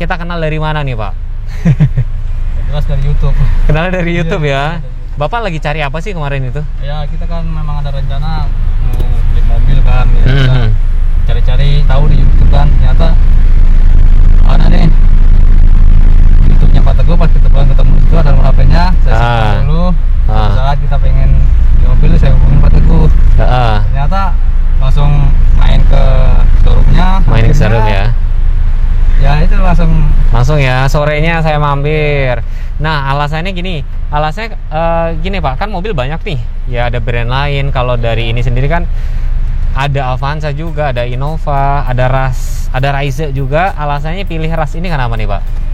kita kenal dari mana nih Pak? Jelas dari YouTube. Kenal dari YouTube ya. Bapak lagi cari apa sih kemarin itu? Ya kita kan memang ada rencana mau beli mobil kan. Ya, kita cari-cari tahu di YouTube kan, ternyata ada nih YouTube-nya Pak Teguh. Pas kita ketemu itu ada nomor HP-nya, saya simpan dulu. Saat kita pengen beli mobil, saya hubungin Pak Teguh. Ternyata langsung main ke showroom-nya. Main ke showroom ya. Ya itu langsung ya, sorenya saya mampir. Nah alasannya gini Pak, kan mobil banyak nih ya, ada brand lain. Kalau dari ini sendiri kan ada Avanza juga, ada Innova, ada Ras, ada Raize juga. Alasannya pilih Ras ini kenapa nih Pak?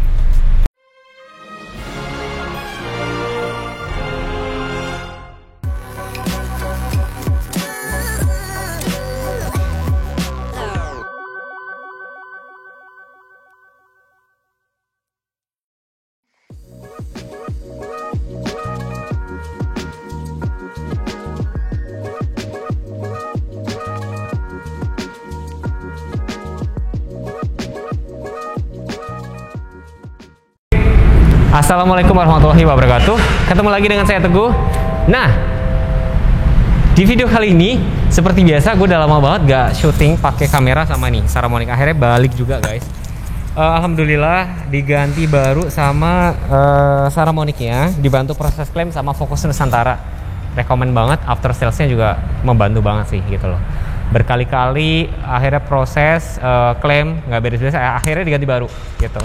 Assalamualaikum warahmatullahi wabarakatuh. Ketemu lagi dengan saya Teguh. Nah, di video kali ini seperti biasa gue udah lama banget gak syuting pakai kamera sama nih Saramonic. Akhirnya balik juga guys. Alhamdulillah diganti baru sama Saramonic ya. Dibantu proses klaim sama Fokus Nusantara. Rekomen banget, after salesnya juga membantu banget sih gitu loh. Berkali-kali akhirnya proses klaim nggak beres-beres, akhirnya diganti baru gitu.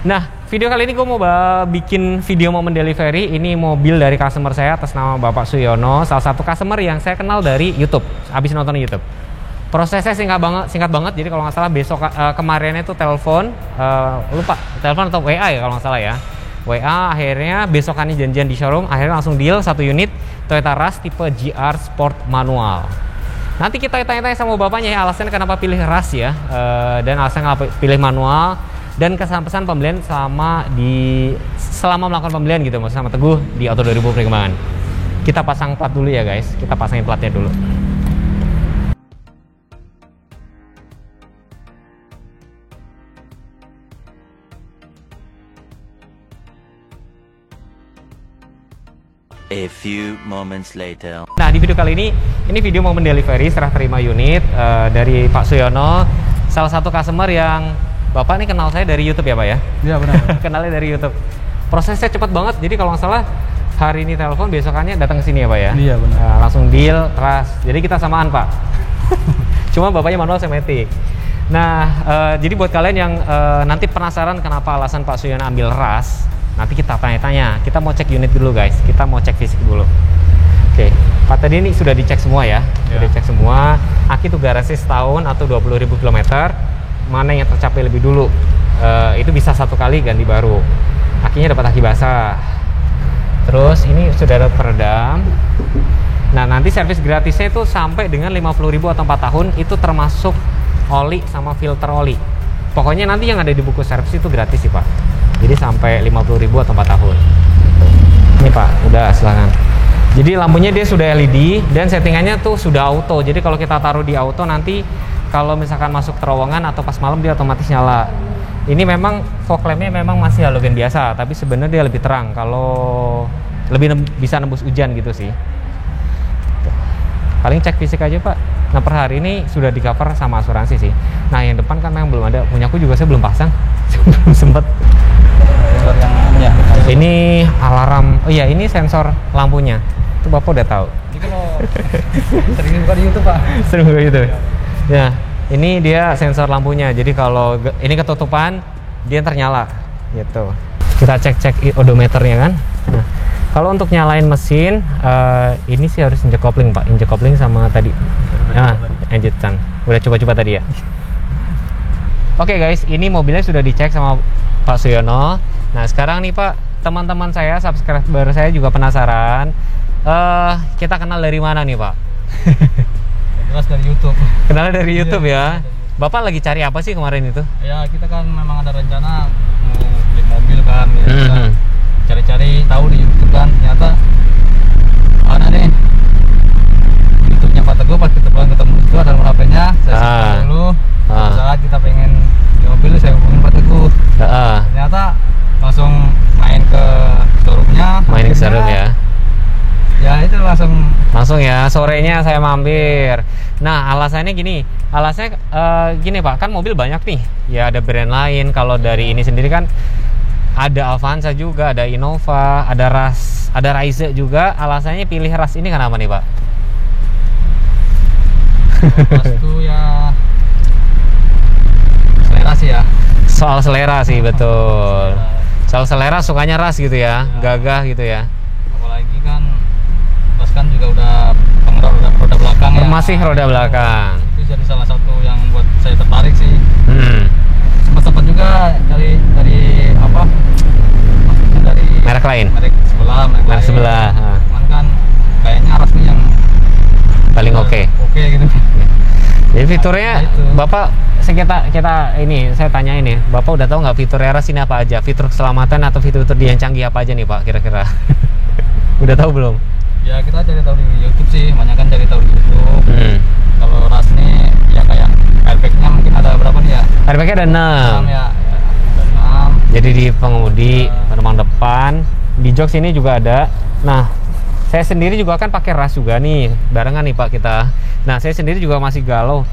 Nah, video kali ini gue mau bikin video momen delivery. Ini mobil dari customer saya atas nama Bapak Suyono, salah satu customer yang saya kenal dari YouTube, habis nonton YouTube. Prosesnya singkat banget. Jadi kalau nggak salah besok kemarinnya itu telepon, lupa telepon atau WA ya kalau nggak salah ya. WA, akhirnya besokannya janjian di showroom, akhirnya langsung deal 1 unit Toyota Rush tipe GR Sport manual. Nanti kita tanya-tanya sama bapaknya ya alasannya kenapa pilih Rush ya, dan alasannya kenapa pilih manual. Dan kesan-pesan pembelian selama melakukan pembelian gitu sama Teguh di Auto 2000 Perkembangan. Kita pasang plat dulu ya guys, kita pasangin platnya dulu. A few moments later. Nah di video kali ini video momen delivery serah terima unit dari Pak Suyono, salah satu customer yang Bapak nih kenal saya dari YouTube ya Pak ya? Iya benar. Kenalnya dari YouTube. Prosesnya cepat banget, jadi kalau nggak salah hari ini telepon, besokannya datang ke sini ya Pak ya? Iya benar. Langsung deal, trust. Jadi kita samaan Pak. Cuma bapaknya manual, saya matic. Nah, jadi buat kalian yang nanti penasaran kenapa alasan Pak Suyono ambil Rush, nanti kita tanya-tanya. Kita mau cek unit dulu guys, kita mau cek fisik dulu. Oke, Pak tadi ini sudah dicek semua ya? Sudah dicek semua. Aki tuh garasi setahun atau 20.000 km. Mana yang tercapai lebih dulu, itu bisa 1 kali ganti baru. Akinya dapat aki basah. Terus ini sudah ada peredam. Nah nanti servis gratisnya itu sampai dengan 50.000 atau 4 tahun, itu termasuk oli sama filter oli. Pokoknya nanti yang ada di buku servis itu gratis sih Pak. Jadi sampai 50.000 atau 4 tahun. Ini Pak, udah silakan. Jadi lampunya dia sudah LED dan settingannya tuh sudah auto. Jadi kalau kita taruh di auto nanti kalau misalkan masuk terowongan atau pas malam dia otomatis nyala. Ini memang fog lampnya memang masih halogen biasa, tapi sebenarnya dia lebih terang kalau lebih bisa nembus hujan gitu sih. Paling cek fisik aja Pak. Nah per hari ini sudah di cover sama asuransi sih. Nah yang depan kan memang belum ada, punyaku juga saya belum pasang. Belum sempet. Ini alarm, oh iya ini sensor lampunya. Itu Bapak udah tahu. Ini kalau sering buka di YouTube Pak. Sering buka YouTube. Ya, ini dia sensor lampunya. Jadi kalau ini ketutupan, dia ternyala gitu. Kita cek odometernya kan. Nah, kalau untuk nyalain mesin, ini sih harus injek kopling Pak. Injek kopling sama tadi. Nah, injekan. Udah coba-coba tadi ya. Oke guys, ini mobilnya sudah dicek sama Pak Suyono. Nah sekarang nih Pak, teman-teman saya, subscriber saya juga penasaran. Kita kenal dari mana nih Pak? Jelas dari YouTube. Kenal dari YouTube ya. Bapak lagi cari apa sih kemarin itu? Ya kita kan memang ada rencana mau beli mobil kan. Ya, cari-cari tahu di YouTube kan, ternyata ada nih YouTube-nya Pak Teguh. Pas kita ketemu itu ada nomor HP-nya, saya simpan dulu. Saat kita pengen beli mobil, saya hubungin Pak Teguh. Langsung ya, sorenya saya mampir. Nah, alasannya gini Pak, kan mobil banyak nih. Ya ada brand lain. Kalau dari ini sendiri kan ada Avanza juga, ada Innova, ada Ras, ada Raize juga. Alasannya pilih Ras ini kenapa nih Pak? Pas itu ya selera sih ya. Soal selera sih, betul. Soal selera sukanya Ras gitu ya, gagah gitu ya. Apalagi kan Ras kan juga udah roda belakang ya. Masih roda belakang. Itu jadi salah satu yang buat saya tertarik sih. Sempat juga dari apa? Maksudnya dari Merek lain. Merek sebelah. Cuman kan kayaknya Ras nih yang Paling oke. Oke gitu. Jadi fiturnya Nah, itu. Bapak saya tanya ini, Bapak udah tahu nggak fitur Ras ini apa aja? Fitur keselamatan atau fitur-fitur yang canggih apa aja nih Pak kira-kira? Udah tahu belum? Ya kita cari tahu di YouTube sih, banyak kan cari tahu di YouTube. Kalau Ras nih ya kayak airbag-nya mungkin ada berapa nih ya? Airbag-nya ada 6. 6 ya, ada 6. Jadi di pengemudi, penumpang depan, di jok sini juga ada. Nah, saya sendiri juga kan pakai Ras juga nih, barengan nih Pak kita. Nah, saya sendiri juga masih galau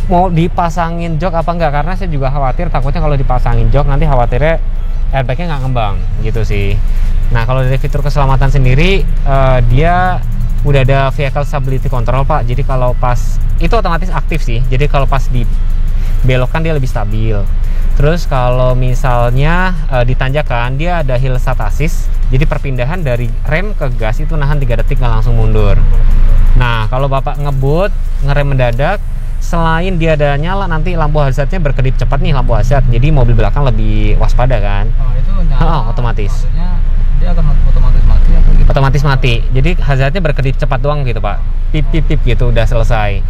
mau dipasangin jok apa enggak, karena saya juga khawatir takutnya kalau dipasangin jok nanti khawatirnya airbagnya nggak ngembang gitu sih. Nah, kalau dari fitur keselamatan sendiri dia udah ada vehicle stability control Pak. Jadi kalau pas itu otomatis aktif sih. Jadi kalau pas dibelokkan dia lebih stabil. Terus kalau misalnya ditanjakan dia ada hill start assist. Jadi perpindahan dari rem ke gas itu nahan 3 detik nggak langsung mundur. Nah, kalau Bapak ngebut, ngerem mendadak, selain dia ada nyala nanti lampu hazardnya berkedip cepat nih lampu hazard. Jadi mobil belakang lebih waspada kan. Oh, itu nyala. Otomatis. Maksudnya dia akan otomatis mati atau gitu? Otomatis mati. Jadi hazardnya berkedip cepat doang gitu Pak. Pip pip pip gitu udah selesai.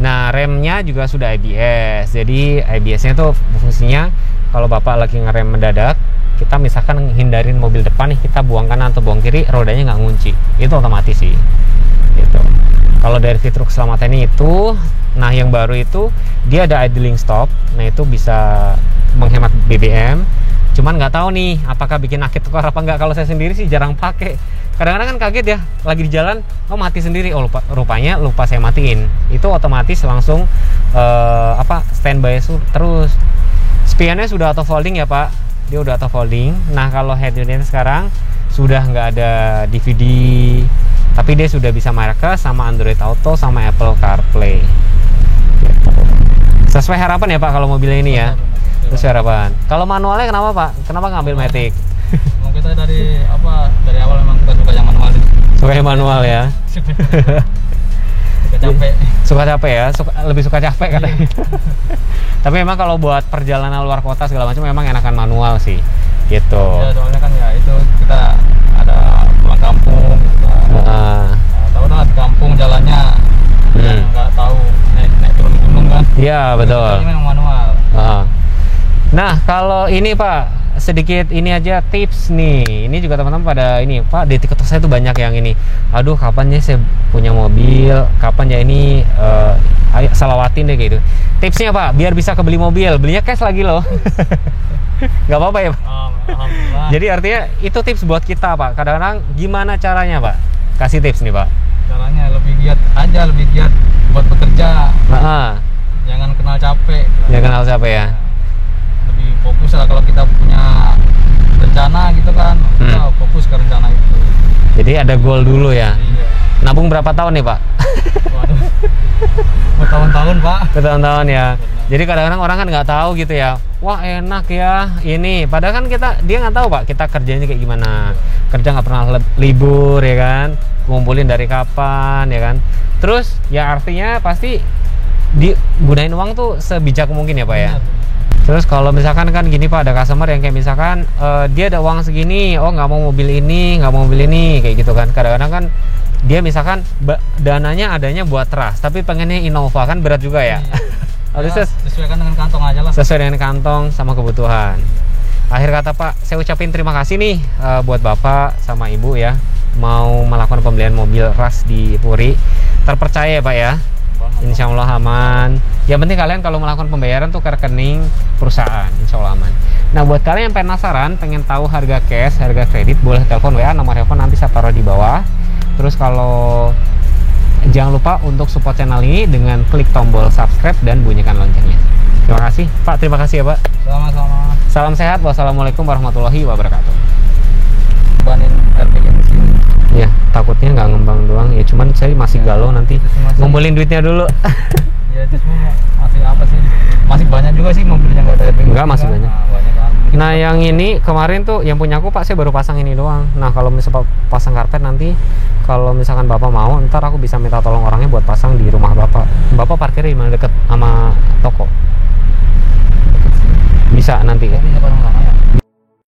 Nah, remnya juga sudah ABS. Jadi ABS-nya tuh fungsinya kalau Bapak lagi ngerem mendadak, kita misalkan hindarin mobil depan nih, kita buang kanan atau buang kiri, rodanya nggak ngunci. Itu otomatis sih. Gitu. Kalau dari fitur keselamatannya itu, nah yang baru itu dia ada idling stop. Nah, itu bisa menghemat BBM. Cuman nggak tahu nih apakah bikin akit tukar apa enggak. Kalau saya sendiri sih jarang pakai. Kadang-kadang kan kaget ya, lagi di jalan, oh mati sendiri. Oh rupanya lupa saya matiin. Itu otomatis langsung standby terus. Spionnya sudah auto folding ya Pak. Dia udah auto folding. Nah, kalau head unitnya sekarang sudah nggak ada DVD, tapi dia sudah bisa merekes sama Android Auto sama Apple CarPlay. Sesuai harapan ya Pak kalau mobilnya ini ya. Sesuai harapan. Kalau manualnya kenapa Pak? Kenapa ngambil Matic? Emang kita dari awal memang kita suka yang manual sih. Suka yang manual ya. Suka capek. Suka capek ya, lebih suka capek katanya. Tapi memang kalau buat perjalanan luar kota segala macam memang enakan manual sih. Gitu. Ya soalnya kan ya itu kita ada pulang kampung. Tahu dah di kampung jalannya nggak tahu naik turun gunung kan. Iya betul. Ini memang manual. Nah, kalau ini Pak, sedikit ini aja tips nih. Ini juga teman-teman pada ini, Pak, di TikTok saya tuh banyak yang ini. Aduh, kapan ya saya punya mobil? Kapan ya ini ayo salawatin deh kayak gitu. Tipsnya Pak, biar bisa kebeli mobil, belinya cash lagi loh. Nggak apa-apa ya Pak? Alhamdulillah. Jadi artinya itu tips buat kita Pak. Kadang-kadang gimana caranya Pak? Kasih tips nih Pak. Caranya lebih giat buat bekerja. Jangan kenal capek. Jangan kenal capek ya. Lebih fokus lah kalau kita punya rencana gitu kan, kita fokus ke rencana itu. Jadi ada goal dulu ya. Iya. Nabung berapa tahun nih Pak? Waduh. Bertahun-tahun Pak. Bertahun-tahun ya. Jadi kadang-kadang orang kan nggak tahu gitu ya. Wah enak ya ini. Padahal kan dia nggak tahu Pak. Kita kerjanya kayak gimana. Kerja nggak pernah libur ya kan. Ngumpulin dari kapan ya kan. Terus ya artinya pasti digunain uang tuh sebijak mungkin ya Pak ya. Terus kalau misalkan kan gini Pak, ada customer yang kayak misalkan dia ada uang segini, oh nggak mau mobil ini, nggak mau mobil ini, kayak gitu kan. Kadang-kadang kan dia misalkan dananya adanya buat Ras, tapi pengennya Innova, kan berat juga ya. Ya, sesuaikan dengan kantong aja lah. Sesuai dengan kantong sama kebutuhan. Akhir kata Pak, saya ucapin terima kasih nih buat Bapak sama Ibu ya, mau melakukan pembelian mobil Ras di Puri. Terpercaya ya Pak ya. Insya Allah aman. Yang penting kalian kalau melakukan pembayaran tuh ke rekening perusahaan, insya Allah aman. Nah, buat kalian yang penasaran, pengen tahu harga cash, harga kredit, boleh telepon WA, nomor telepon nanti saya taruh di bawah. Terus kalau jangan lupa untuk support channel ini dengan klik tombol subscribe dan bunyikan loncengnya. Terima kasih Pak, terima kasih ya Pak. Sama-sama. Salam sehat, wassalamualaikum warahmatullahi wabarakatuh. Banin RPG mesin. Ya, takutnya nggak ngembang doang ya, cuman saya masih galau nanti ngumpulin duitnya dulu. Ya itu semua masih apa sih? Masih banyak juga sih mobil yang nggak ada RPG. Enggak, masih banyak. Nah, banyak kan. Nah yang ini kemarin tuh yang punya aku Pak, saya baru pasang ini doang. Nah kalau misalnya pasang karpet nanti, kalau misalkan Bapak mau, ntar aku bisa minta tolong orangnya buat pasang di rumah Bapak. Bapak parkirnya di mana, deket sama toko? Bisa nanti ya? Tapi ya,